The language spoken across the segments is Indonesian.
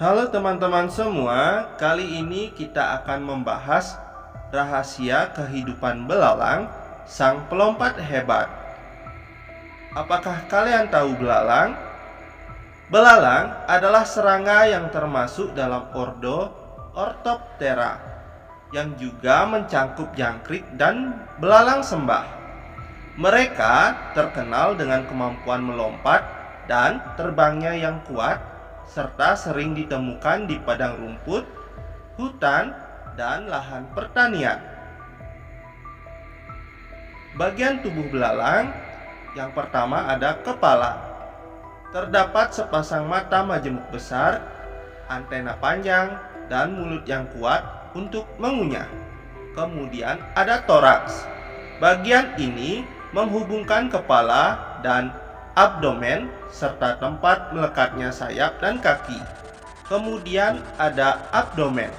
Halo teman-teman semua, kali ini kita akan membahas rahasia kehidupan belalang, sang pelompat hebat. Apakah kalian tahu belalang? Belalang adalah serangga yang termasuk dalam ordo Orthoptera, yang juga mencangkup jangkrik dan belalang sembah. Mereka terkenal dengan kemampuan melompat dan terbangnya yang kuat, serta sering ditemukan di padang rumput, hutan, dan lahan pertanian. Bagian tubuh belalang yang pertama ada kepala. Terdapat sepasang mata majemuk besar, antena panjang, dan mulut yang kuat untuk mengunyah. Kemudian ada toraks. Bagian ini menghubungkan kepala dan abdomen serta tempat melekatnya sayap dan kaki. Kemudian ada abdomen,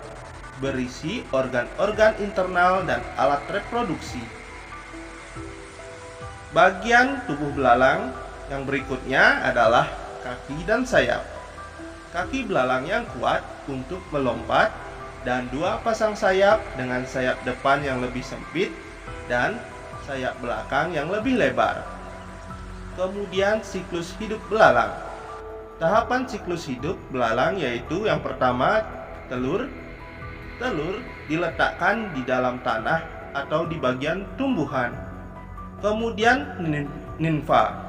berisi organ-organ internal dan alat reproduksi. Bagian tubuh belalang yang berikutnya adalah kaki dan sayap. Kaki belalang yang kuat untuk melompat dan dua pasang sayap dengan sayap depan yang lebih sempit dan sayap belakang yang lebih lebar. Kemudian siklus hidup belalang. Tahapan siklus hidup belalang yaitu yang pertama telur. Telur diletakkan di dalam tanah atau di bagian tumbuhan. Kemudian nimfa.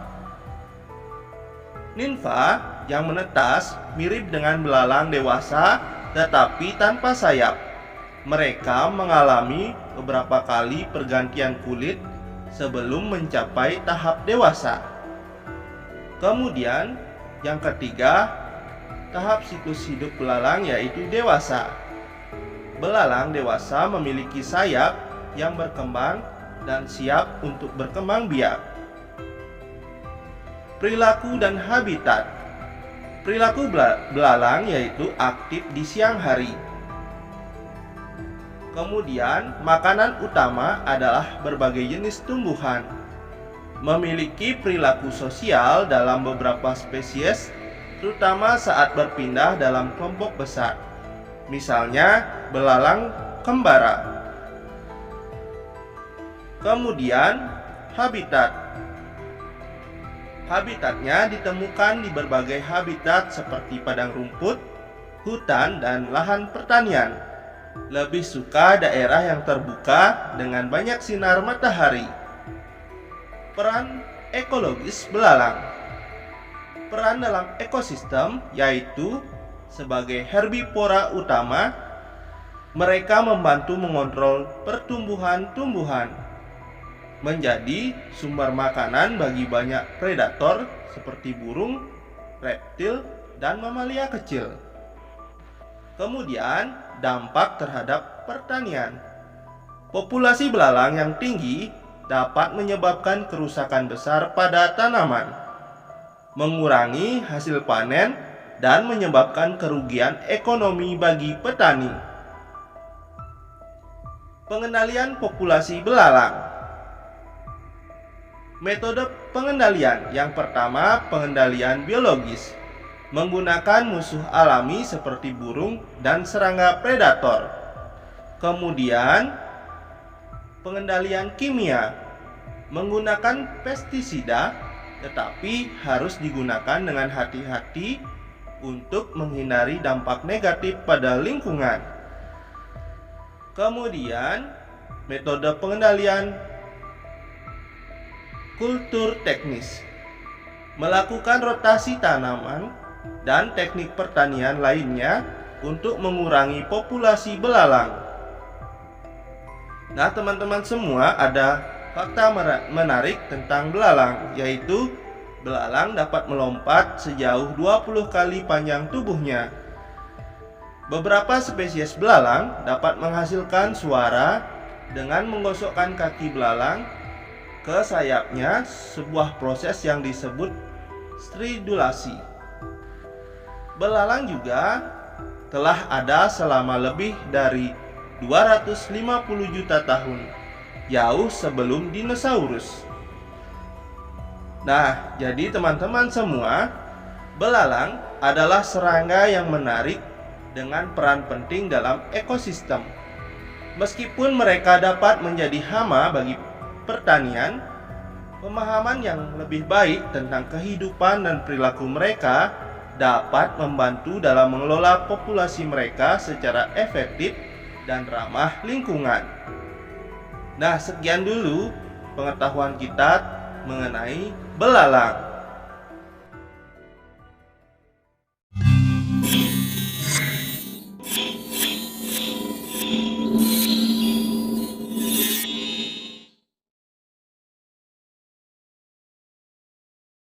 Nimfa yang menetas mirip dengan belalang dewasa tetapi tanpa sayap. Mereka mengalami beberapa kali pergantian kulit sebelum mencapai tahap dewasa. Kemudian yang ketiga, tahap siklus hidup belalang yaitu dewasa. Belalang dewasa memiliki sayap yang berkembang dan siap untuk berkembang biak. Perilaku dan habitat. Perilaku belalang yaitu aktif di siang hari. Kemudian, makanan utama adalah berbagai jenis tumbuhan. Memiliki perilaku sosial dalam beberapa spesies, terutama saat berpindah dalam kelompok besar. Misalnya, belalang kembara. Kemudian, habitat. Habitatnya ditemukan di berbagai habitat seperti padang rumput, hutan, dan lahan pertanian. Lebih suka daerah yang terbuka dengan banyak sinar matahari. Peran ekologis belalang. Peran dalam ekosistem yaitu sebagai herbivora utama, mereka membantu mengontrol pertumbuhan tumbuhan, menjadi sumber makanan bagi banyak predator seperti burung, reptil, dan mamalia kecil. Kemudian, dampak terhadap pertanian. Populasi belalang yang tinggi dapat menyebabkan kerusakan besar pada tanaman, mengurangi hasil panen, dan menyebabkan kerugian ekonomi bagi petani. Pengendalian populasi belalang. Metode pengendalian yang pertama, pengendalian biologis, menggunakan musuh alami seperti burung dan serangga predator. Kemudian, pengendalian kimia, menggunakan pestisida, tetapi harus digunakan dengan hati-hati untuk menghindari dampak negatif pada lingkungan. Kemudian, metode pengendalian kultur teknis, melakukan rotasi tanaman dan teknik pertanian lainnya untuk mengurangi populasi belalang. Nah, teman-teman semua, ada fakta menarik tentang belalang, yaitu belalang dapat melompat sejauh 20 kali panjang tubuhnya. Beberapa spesies belalang dapat menghasilkan suara dengan menggosokkan kaki belalang ke sayapnya, sebuah proses yang disebut stridulasi. Belalang juga telah ada selama lebih dari 250 juta tahun, jauh sebelum dinosaurus. Nah, jadi teman-teman semua, Belalang adalah serangga yang menarik dengan peran penting dalam ekosistem. Meskipun mereka dapat menjadi hama bagi pertanian, pemahaman yang lebih baik tentang kehidupan dan perilaku mereka dapat membantu dalam mengelola populasi mereka secara efektif dan ramah lingkungan. Nah, sekian dulu pengetahuan kita mengenai belalang.